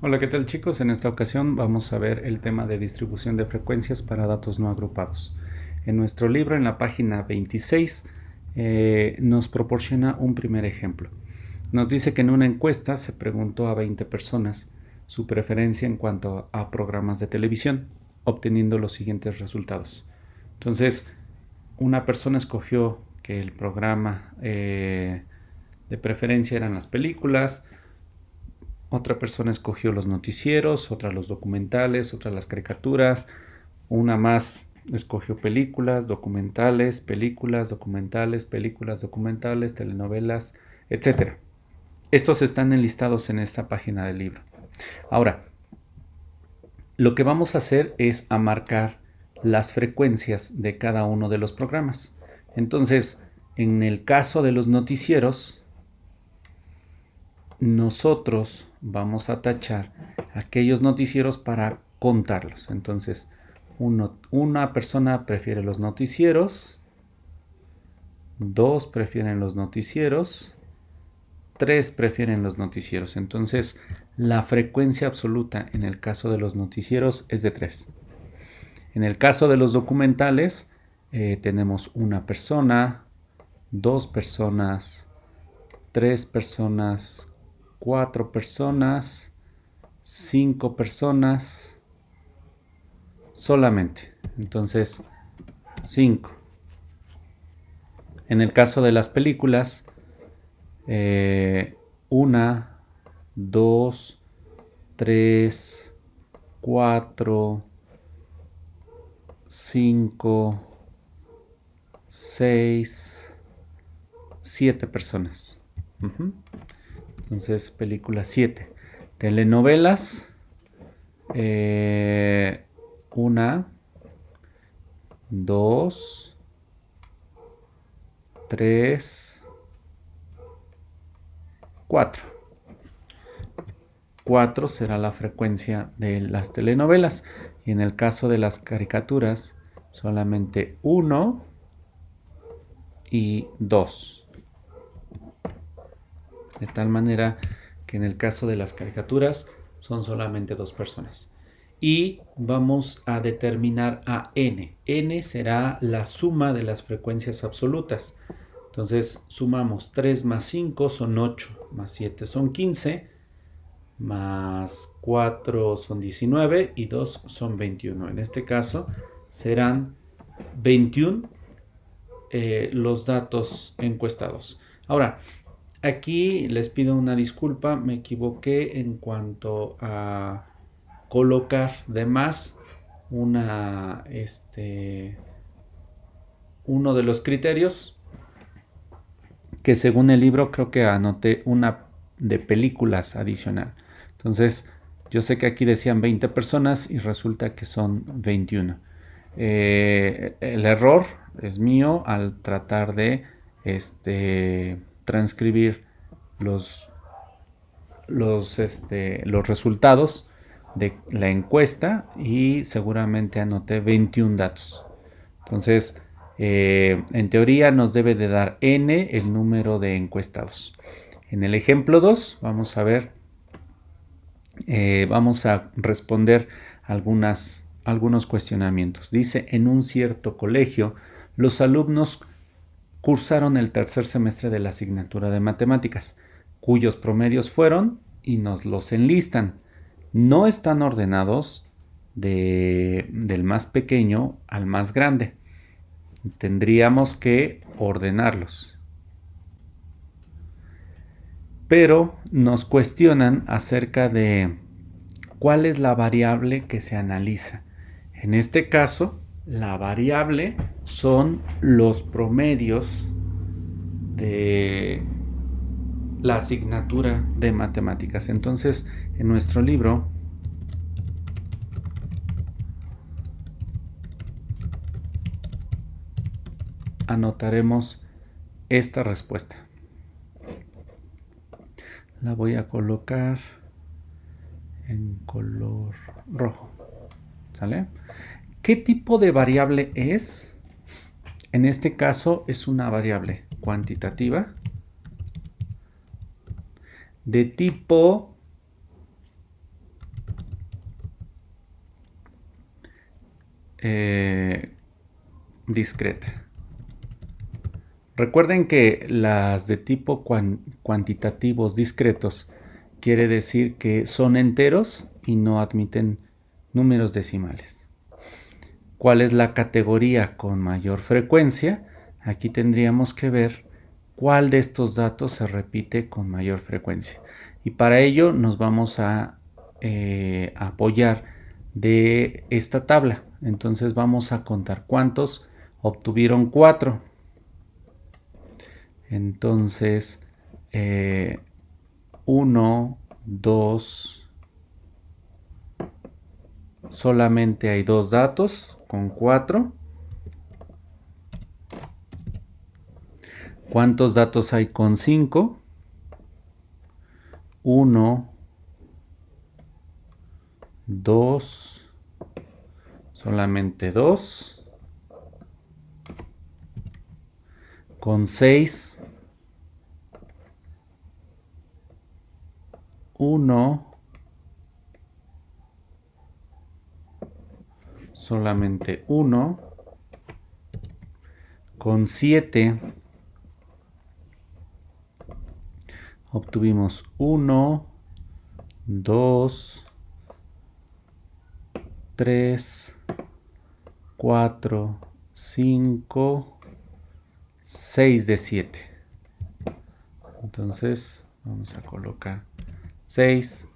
Hola, ¿qué tal chicos? En esta ocasión vamos a ver el tema de distribución de frecuencias para datos no agrupados. En nuestro libro, en la página 26, nos proporciona un primer ejemplo. Nos dice que en una encuesta se preguntó a 20 personas su preferencia en cuanto a programas de televisión, obteniendo los siguientes resultados. Entonces, una persona escogió que el programa de preferencia eran las películas. Otra persona escogió los noticieros, otra los documentales, otra las caricaturas, una más escogió películas, documentales, telenovelas, etcétera. Estos están enlistados en esta página del libro. Ahora, lo que vamos a hacer es marcar las frecuencias de cada uno de los programas. Entonces, en el caso de los noticieros, nosotros vamos a tachar aquellos noticieros para contarlos. Entonces, una persona prefiere los noticieros, dos prefieren los noticieros, tres prefieren los noticieros. Entonces, la frecuencia absoluta en el caso de los noticieros es de 3. En el caso de los documentales, tenemos una persona, dos personas, tres personas, 4 personas, 5 personas solamente. Entonces, 5. En el caso de las películas, 1, 2, 3, 4, 5, 6, 7 personas. Entonces, película 7. Telenovelas. 1, 2, 3, 4. 4 será la frecuencia de las telenovelas. Y en el caso de las caricaturas, solamente 1 y 2. De tal manera que en el caso de las caricaturas son solamente 2 personas. Y vamos a determinar a n. N será la suma de las frecuencias absolutas. Entonces sumamos 3 más 5 son 8, más 7 son 15, más 4 son 19 y 2 son 21. En este caso serán 21 los datos encuestados. Ahora, aquí les pido una disculpa, me equivoqué en cuanto a colocar de más uno de los criterios, que según el libro creo que anoté una de películas adicional. Entonces, yo sé que aquí decían 20 personas y resulta que son 21. El error es mío al tratar de transcribir los resultados de la encuesta y seguramente anoté 21 datos. Entonces, en teoría nos debe de dar n el número de encuestados. En el ejemplo 2 vamos a ver, vamos a responder algunos cuestionamientos. Dice, en un cierto colegio, los alumnos cursaron el tercer semestre de la asignatura de matemáticas, cuyos promedios fueron, y nos los enlistan. No están ordenados del más pequeño al más grande. Tendríamos que ordenarlos. Pero nos cuestionan acerca de cuál es la variable que se analiza. En este caso, la variable son los promedios de la asignatura de matemáticas. Entonces, en nuestro libro anotaremos esta respuesta. La voy a colocar en color rojo. ¿Sale? ¿Qué tipo de variable es? En este caso es una variable cuantitativa de tipo discreta. Recuerden que las de tipo cuantitativos discretos quiere decir que son enteros y no admiten números decimales. ¿Cuál es la categoría con mayor frecuencia? Aquí tendríamos que ver cuál de estos datos se repite con mayor frecuencia. Y para ello nos vamos a apoyar de esta tabla. Entonces vamos a contar cuántos obtuvieron 4. Entonces 1, 2, solamente hay 2 datos con 4. ¿Cuántos datos hay con 5? 1, 2, solamente 2. Con 6, 1, solamente 1. Con 7 obtuvimos 1, 2, 3, 4, 5, 6 de 7. Entonces vamos a colocar 6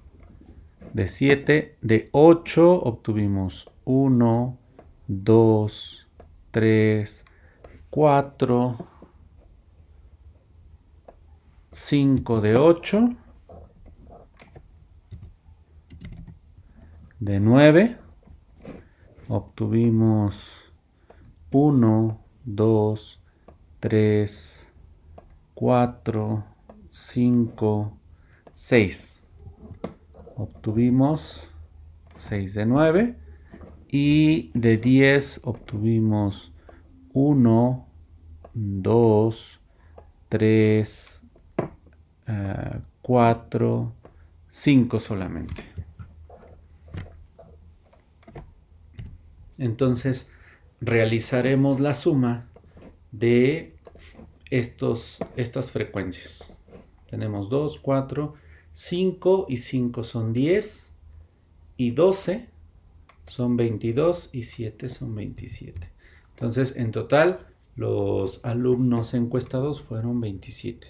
de 7. De 8 obtuvimos 1, 2, 3, 4, 5 de 8. De 9 obtuvimos 1, 2, 3, 4, 5, 6. Obtuvimos 6 de 9. Y de 10 obtuvimos 1, 2, 3, 4, 5 solamente. Entonces realizaremos la suma de estas frecuencias. Tenemos 2, 4, 5 y 5 son 10 y 12 son 22 y 7 son 27. Entonces en total los alumnos encuestados fueron 27.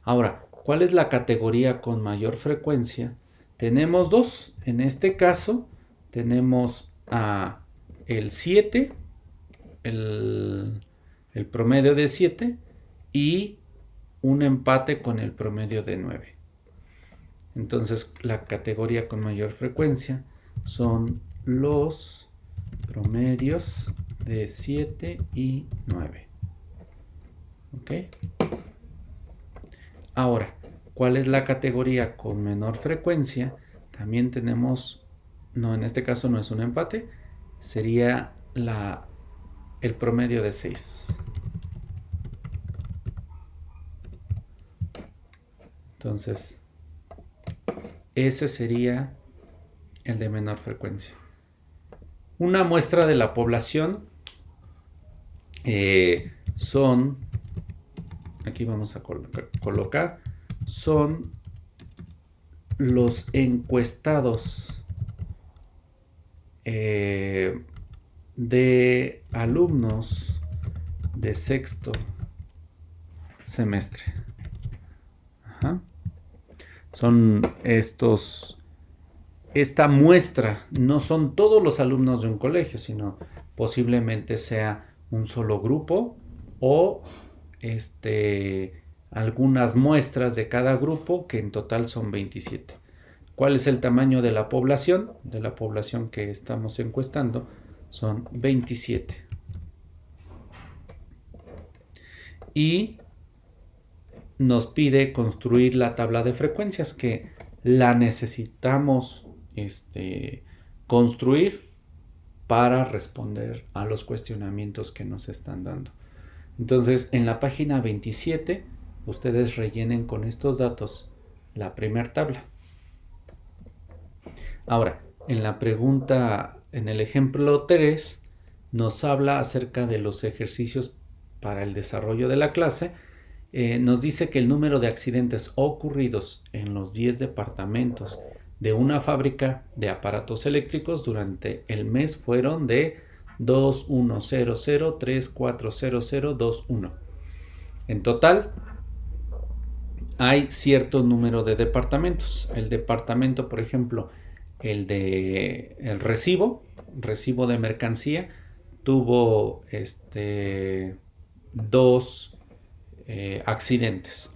Ahora, ¿cuál es la categoría con mayor frecuencia? Tenemos dos. En este caso tenemos el 7, el promedio de 7 y un empate con el promedio de 9. Entonces la categoría con mayor frecuencia son los promedios de 7 y 9. ¿Ok? Ahora, ¿cuál es la categoría con menor frecuencia? También tenemos, no, en este caso no es un empate, sería el promedio de 6. Entonces, ese sería el de menor frecuencia. Una muestra de la población son, aquí vamos a colocar, son los encuestados de alumnos de sexto semestre. Ajá. Son esta muestra, no son todos los alumnos de un colegio, sino posiblemente sea un solo grupo o algunas muestras de cada grupo, que en total son 27. ¿Cuál es el tamaño de la población? De la población que estamos encuestando son 27. Y nos pide construir la tabla de frecuencias, que la necesitamos construir para responder a los cuestionamientos que nos están dando. Entonces, en la página 27, ustedes rellenen con estos datos la primera tabla. Ahora, en la pregunta, en el ejemplo 3, nos habla acerca de los ejercicios para el desarrollo de la clase. Nos dice que el número de accidentes ocurridos en los 10 departamentos de una fábrica de aparatos eléctricos durante el mes fueron de 2100340021. En total hay cierto número de departamentos. El departamento, por ejemplo, el recibo de mercancía tuvo dos accidentes.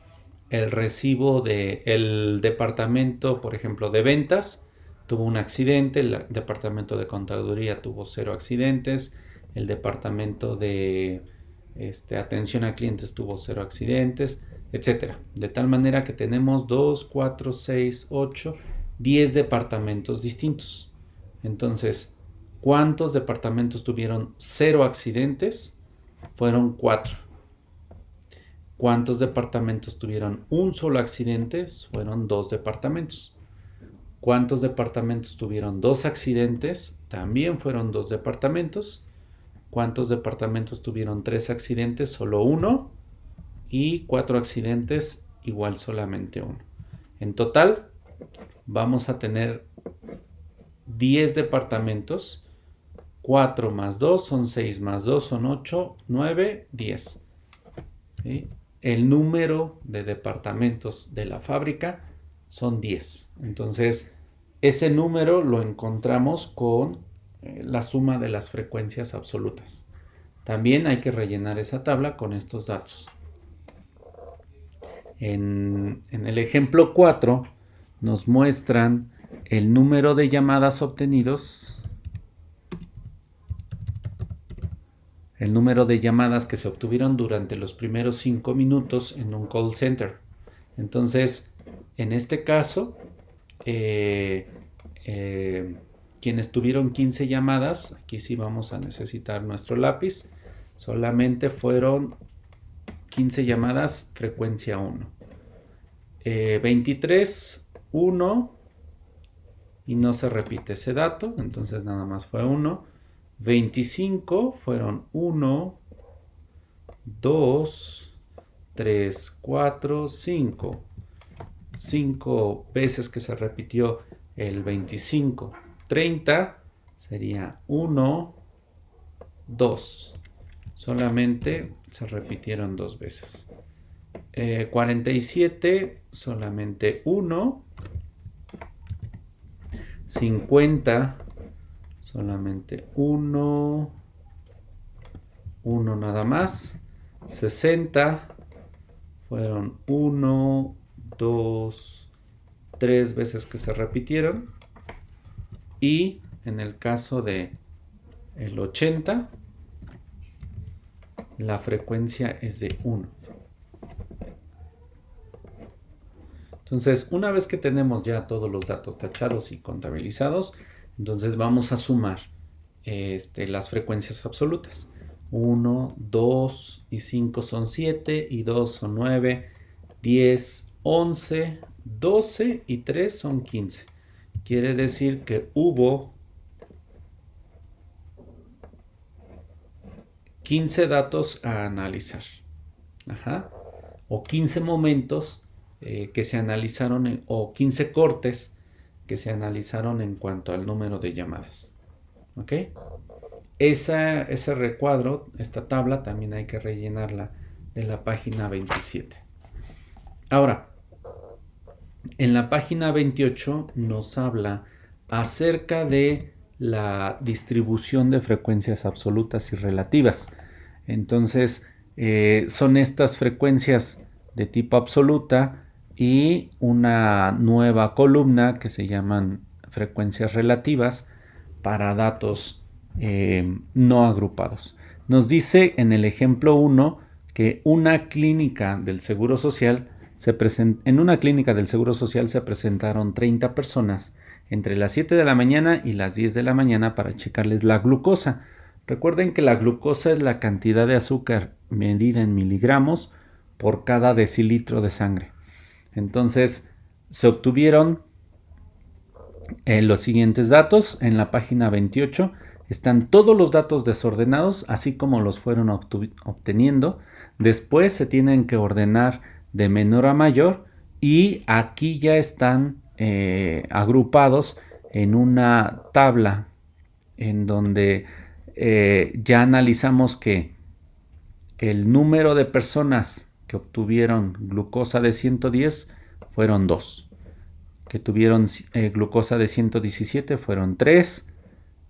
El departamento, por ejemplo, de ventas tuvo un accidente. El departamento de contaduría tuvo 0 accidentes. El departamento de atención a clientes tuvo 0 accidentes, etcétera. De tal manera que tenemos 2, 4, 6, 8, 10 departamentos distintos. Entonces, ¿cuántos departamentos tuvieron 0 accidentes? Fueron 4. ¿Cuántos departamentos tuvieron un solo accidente? Fueron 2 departamentos. ¿Cuántos departamentos tuvieron 2 accidentes? También fueron 2 departamentos. ¿Cuántos departamentos tuvieron 3 accidentes? Solo 1. Y 4 accidentes, igual solamente 1. En total, vamos a tener 10 departamentos. 4 más 2 son 6, más 2 son 8, 9, 10. ¿Sí? El número de departamentos de la fábrica son 10. Entonces, ese número lo encontramos con la suma de las frecuencias absolutas. También hay que rellenar esa tabla con estos datos. En el ejemplo 4 nos muestran el número de llamadas obtenidos. El número de llamadas que se obtuvieron durante los primeros 5 minutos en un call center. Entonces, en este caso, quienes tuvieron 15 llamadas, aquí sí vamos a necesitar nuestro lápiz, solamente fueron 15 llamadas, frecuencia 1. 23, 1, y no se repite ese dato, entonces nada más fue 1. 25 fueron 1, 2, 3, 4, 5. 5 veces que se repitió el 25. 30 sería 1, 2. Solamente se repitieron 2 veces. 47 solamente 1. 50 solamente 1 nada más. 60 fueron 1, 2, 3 veces que se repitieron. Y en el caso de el 80, la frecuencia es de 1. Entonces, una vez que tenemos ya todos los datos tachados y contabilizados, entonces vamos a sumar las frecuencias absolutas. 1, 2 y 5 son 7, y 2 son 9, 10, 11, 12 y 3 son 15. Quiere decir que hubo 15 datos a analizar. O 15 momentos que se analizaron, o 15 cortes que se analizaron en cuanto al número de llamadas. ¿Ok? Ese recuadro, esta tabla, también hay que rellenarla de la página 27. Ahora, en la página 28 nos habla acerca de la distribución de frecuencias absolutas y relativas. Entonces, son estas frecuencias de tipo absoluta y una nueva columna que se llaman frecuencias relativas para datos no agrupados. Nos dice en el ejemplo 1 que en una clínica del Seguro Social se presentaron 30 personas entre las 7 de la mañana y las 10 de la mañana para checarles la glucosa. Recuerden que la glucosa es la cantidad de azúcar medida en miligramos por cada decilitro de sangre. Entonces, se obtuvieron los siguientes datos en la página 28. están todos los datos desordenados, así como los fueron obteniendo. Después se tienen que ordenar de menor a mayor y aquí ya están agrupados en una tabla en donde ya analizamos que el número de personas que obtuvieron glucosa de 110 fueron 2, que tuvieron glucosa de 117 fueron 3,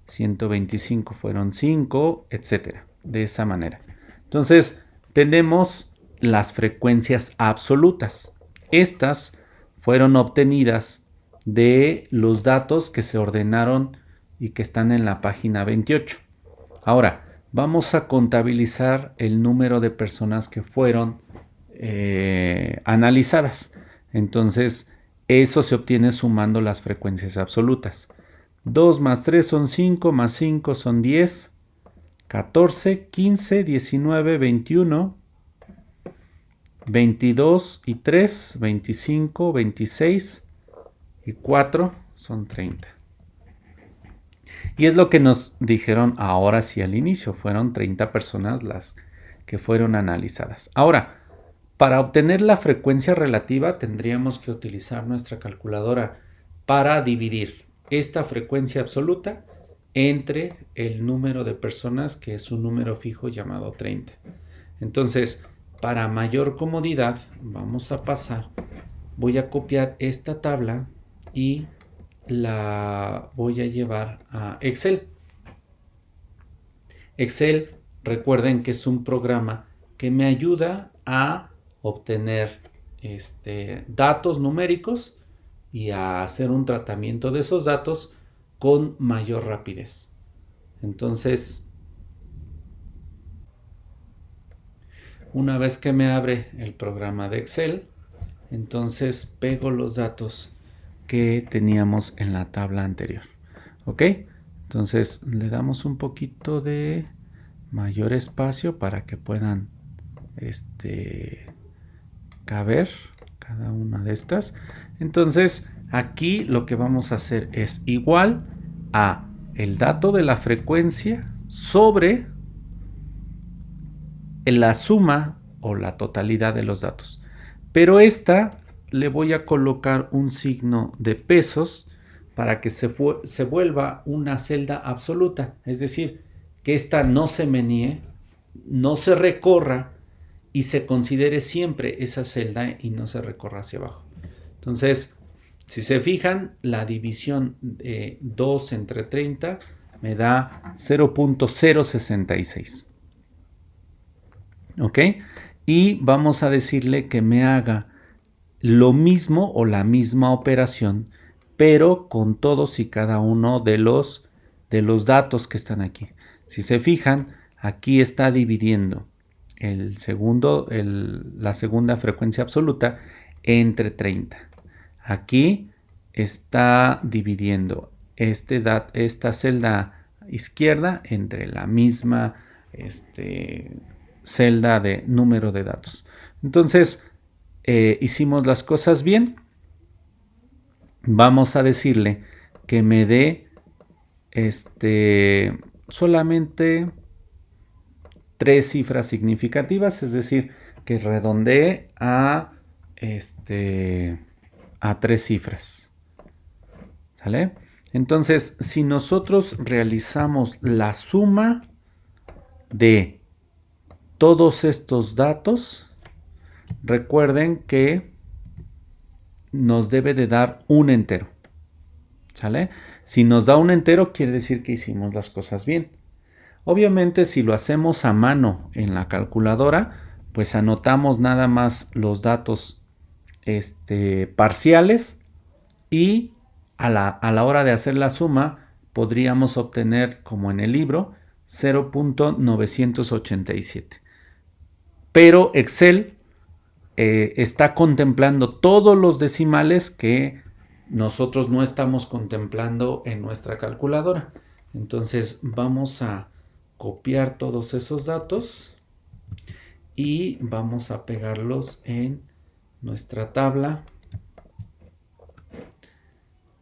125 fueron 5, etcétera. De esa manera. Entonces, tenemos las frecuencias absolutas. Estas fueron obtenidas de los datos que se ordenaron y que están en la página 28. Ahora, vamos a contabilizar el número de personas que fueron analizadas. Entonces, eso se obtiene sumando las frecuencias absolutas. 2 más 3 son 5, más 5 son 10, 14, 15, 19, 21, 22 y 3, 25, 26 y 4 son 30. Y es lo que nos dijeron ahora sí al inicio, fueron 30 personas las que fueron analizadas. Ahora, para obtener la frecuencia relativa tendríamos que utilizar nuestra calculadora para dividir esta frecuencia absoluta entre el número de personas, que es un número fijo llamado 30. Entonces, para mayor comodidad, vamos a pasar, voy a copiar esta tabla y la voy a llevar a Excel. Excel, recuerden que es un programa que me ayuda a obtener datos numéricos y a hacer un tratamiento de esos datos con mayor rapidez. Entonces, una vez que me abre el programa de Excel, entonces pego los datos que teníamos en la tabla anterior. ¿Ok? Entonces le damos un poquito de mayor espacio para que puedan caber cada una de estas. Entonces aquí lo que vamos a hacer es igual a el dato de la frecuencia sobre la suma o la totalidad de los datos. Pero esta le voy a colocar un signo de pesos para que se vuelva una celda absoluta. Es decir, que esta no se menee, no se recorra y se considere siempre esa celda y no se recorra hacia abajo. Entonces, si se fijan, la división de 2 entre 30 me da 0.066. ¿Ok? Y vamos a decirle que me haga lo mismo o la misma operación, pero con todos y cada uno de los datos que están aquí. Si se fijan, aquí está dividiendo la segunda frecuencia absoluta entre 30. Aquí está dividiendo esta celda izquierda entre la misma celda de número de datos. Entonces, hicimos las cosas bien. Vamos a decirle que me dé solamente 3 cifras significativas, es decir, que redondee a 3 cifras. ¿Sale? Entonces, si nosotros realizamos la suma de todos estos datos, recuerden que nos debe de dar un entero. ¿Sale? Si nos da un entero, quiere decir que hicimos las cosas bien. Obviamente, si lo hacemos a mano en la calculadora, pues anotamos nada más los datos parciales y a la hora de hacer la suma podríamos obtener, como en el libro, 0.987. Pero Excel está contemplando todos los decimales que nosotros no estamos contemplando en nuestra calculadora. Entonces vamos a copiar todos esos datos y vamos a pegarlos en nuestra tabla.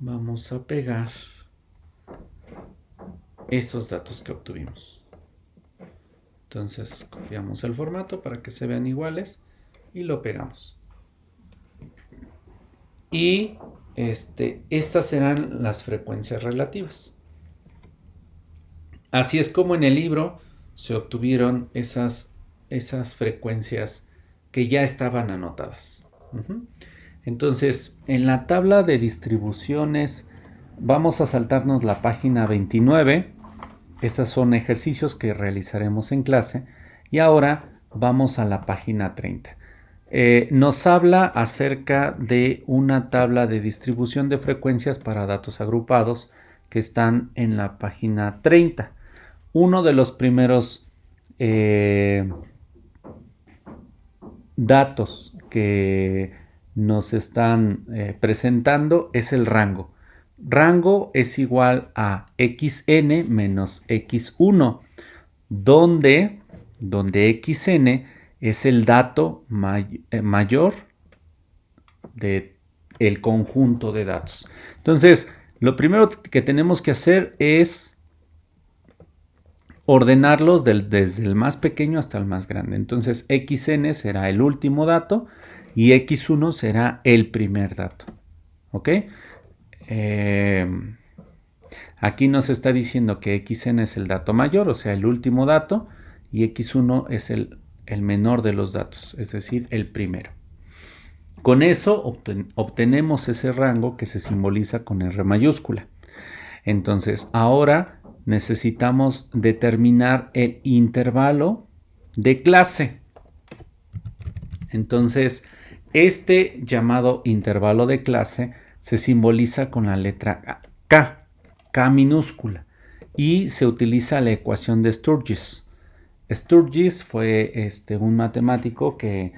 Vamos a pegar esos datos que obtuvimos. Entonces copiamos el formato para que se vean iguales y lo pegamos. Y estas serán las frecuencias relativas. Así es como en el libro se obtuvieron esas frecuencias que ya estaban anotadas. Entonces, en la tabla de distribuciones vamos a saltarnos la página 29. Estos son ejercicios que realizaremos en clase. Y ahora vamos a la página 30. Nos habla acerca de una tabla de distribución de frecuencias para datos agrupados que están en la página 30. Uno de los primeros datos que nos están presentando es el rango. Rango es igual a xn menos x1, donde xn es el dato mayor del conjunto de datos. Entonces, lo primero que tenemos que hacer es ordenarlos desde el más pequeño hasta el más grande. Entonces, xn será el último dato y x1 será el primer dato. ¿Ok? Aquí nos está diciendo que xn es el dato mayor, o sea, el último dato, y x1 es el menor de los datos, es decir, el primero. Con eso obtenemos ese rango que se simboliza con R mayúscula. Entonces, ahora necesitamos determinar el intervalo de clase. Entonces, este llamado intervalo de clase se simboliza con la letra K, K minúscula, y se utiliza la ecuación de Sturgis. Sturgis fue un matemático que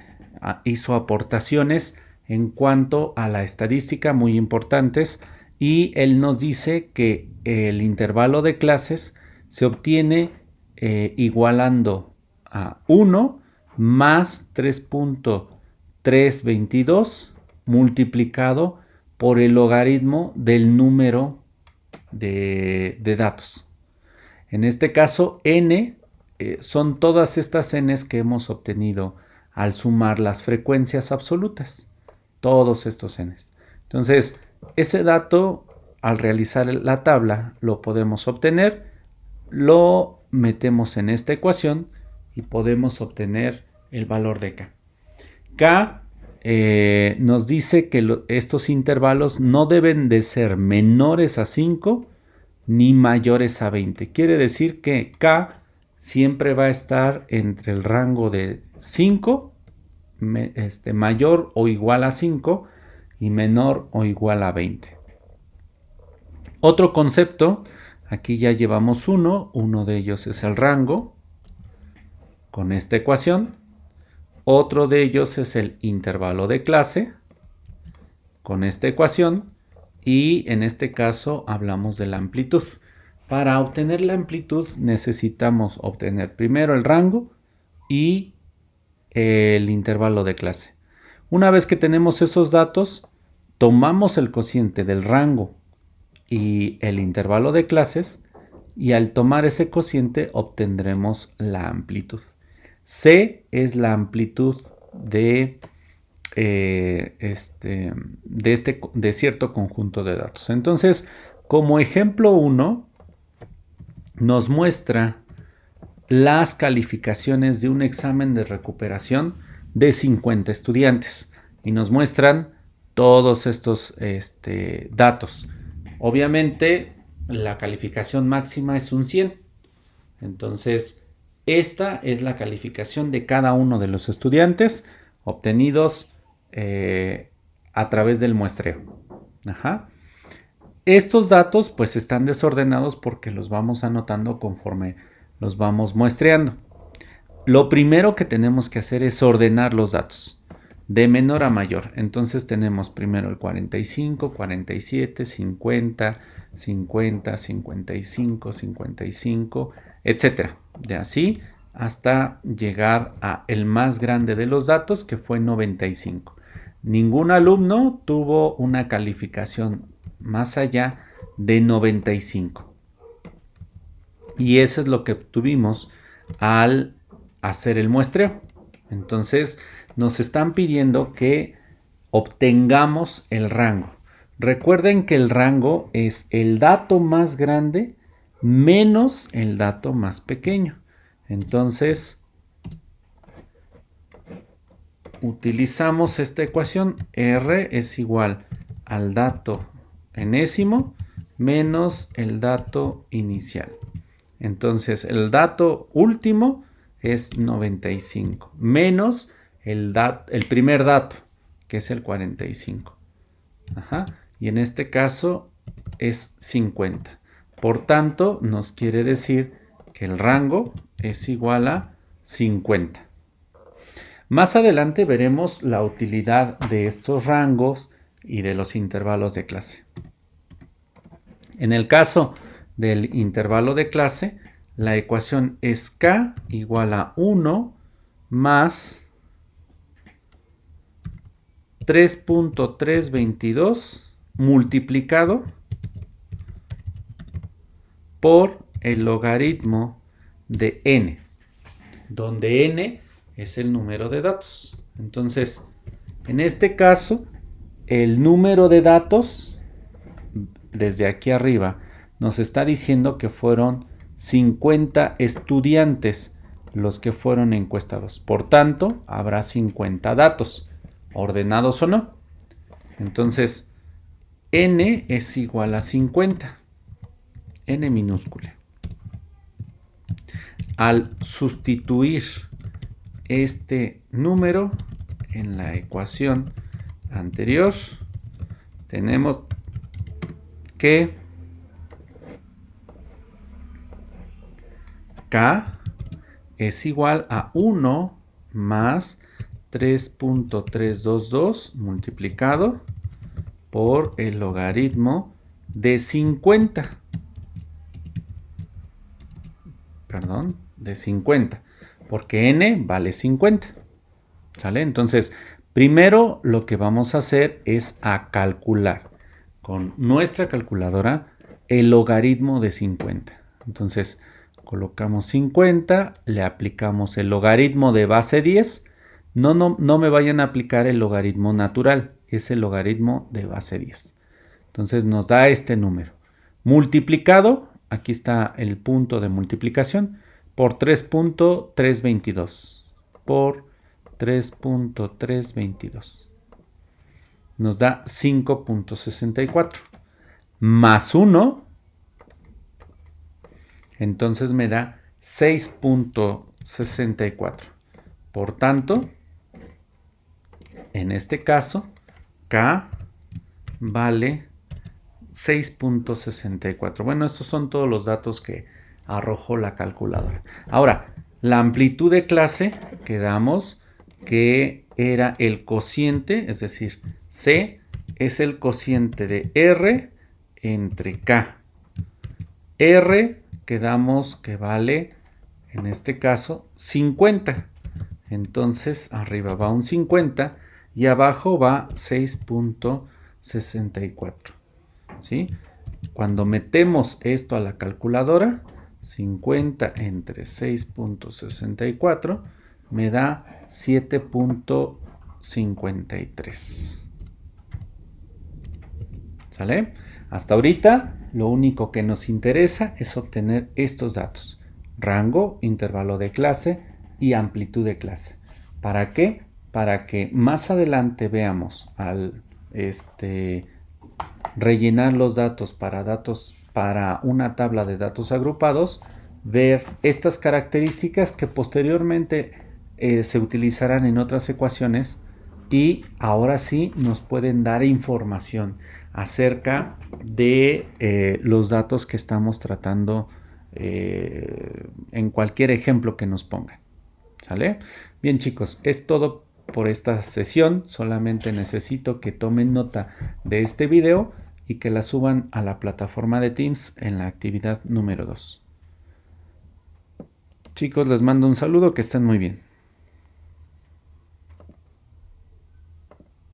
hizo aportaciones en cuanto a la estadística muy importantes, y él nos dice que el intervalo de clases se obtiene igualando a 1 más 3.322 multiplicado por el logaritmo del número de datos. En este caso, n son todas estas n's que hemos obtenido al sumar las frecuencias absolutas. Todos estos n's. Entonces, ese dato, al realizar la tabla, lo podemos obtener, lo metemos en esta ecuación y podemos obtener el valor de K. K nos dice que estos intervalos no deben de ser menores a 5 ni mayores a 20. Quiere decir que K siempre va a estar entre el rango de 5, mayor o igual a 5, y menor o igual a 20. Otro concepto, aquí ya llevamos uno de ellos es el rango, con esta ecuación. Otro de ellos es el intervalo de clase, con esta ecuación, y en este caso hablamos de la amplitud. Para obtener la amplitud necesitamos obtener primero el rango y el intervalo de clase. Una vez que tenemos esos datos, tomamos el cociente del rango y el intervalo de clases, y al tomar ese cociente obtendremos la amplitud. C es la amplitud de cierto conjunto de datos. Entonces, como ejemplo 1, nos muestra las calificaciones de un examen de recuperación de 50 estudiantes y nos muestran todos estos datos. Obviamente, la calificación máxima es un 100. Entonces, esta es la calificación de cada uno de los estudiantes obtenidos a través del muestreo. Estos datos pues están desordenados porque los vamos anotando conforme los vamos muestreando. Lo primero que tenemos que hacer es ordenar los datos de menor a mayor. Entonces tenemos primero el 45, 47, 50, 50, 55, 55, etcétera. De así hasta llegar a el más grande de los datos, que fue 95. Ningún alumno tuvo una calificación más allá de 95. Y eso es lo que obtuvimos al hacer el muestreo. Entonces nos están pidiendo que obtengamos el rango. Recuerden que el rango es el dato más grande menos el dato más pequeño. Entonces utilizamos esta ecuación. R es igual al dato enésimo menos el dato inicial. Entonces el dato último es 95 menos el primer dato, que es el 45. Ajá. Y en este caso es 50. Por tanto, nos quiere decir que el rango es igual a 50. Más adelante veremos la utilidad de estos rangos y de los intervalos de clase. En el caso del intervalo de clase, la ecuación es k igual a 1 más 3.322 multiplicado por el logaritmo de n, donde n es el número de datos. Entonces, en este caso, el número de datos, desde aquí arriba, nos está diciendo que fueron 50 estudiantes los que fueron encuestados. Por tanto, habrá 50 datos, ordenados o no. Entonces, n es igual a 50. N minúscula. Al sustituir este número en la ecuación anterior, tenemos que k es igual a 1 más 3.322 multiplicado por el logaritmo de 50. Perdón, de 50, porque n vale 50. ¿Sale? Entonces, primero lo que vamos a hacer es a calcular con nuestra calculadora el logaritmo de 50. Entonces, colocamos 50, le aplicamos el logaritmo de base 10. No me vayan a aplicar el logaritmo natural, es el logaritmo de base 10. Entonces nos da este número. Multiplicado, aquí está el punto de multiplicación, por 3.322. Por 3.322. Nos da 5.64. Más 1. Entonces me da 6.64. Por tanto, en este caso, K vale 6.64. Bueno, estos son todos los datos que arrojó la calculadora. Ahora, la amplitud de clase, quedamos que era el cociente, es decir, C es el cociente de R entre K. R quedamos que vale, en este caso, 50. Entonces, arriba va un 50 y abajo va 6.64. ¿Sí? Cuando metemos esto a la calculadora, 50 entre 6.64 me da 7.53. ¿Sale? Hasta ahorita lo único que nos interesa es obtener estos datos: rango, intervalo de clase y amplitud de clase. ¿Para qué? Para que más adelante veamos al rellenar los datos para una tabla de datos agrupados, ver estas características que posteriormente se utilizarán en otras ecuaciones y ahora sí nos pueden dar información acerca de los datos que estamos tratando en cualquier ejemplo que nos pongan. ¿Sale? Bien, chicos, es todo por esta sesión. Solamente necesito que tomen nota de este video y que la suban a la plataforma de Teams en la actividad número 2. Chicos, les mando un saludo, que estén muy bien.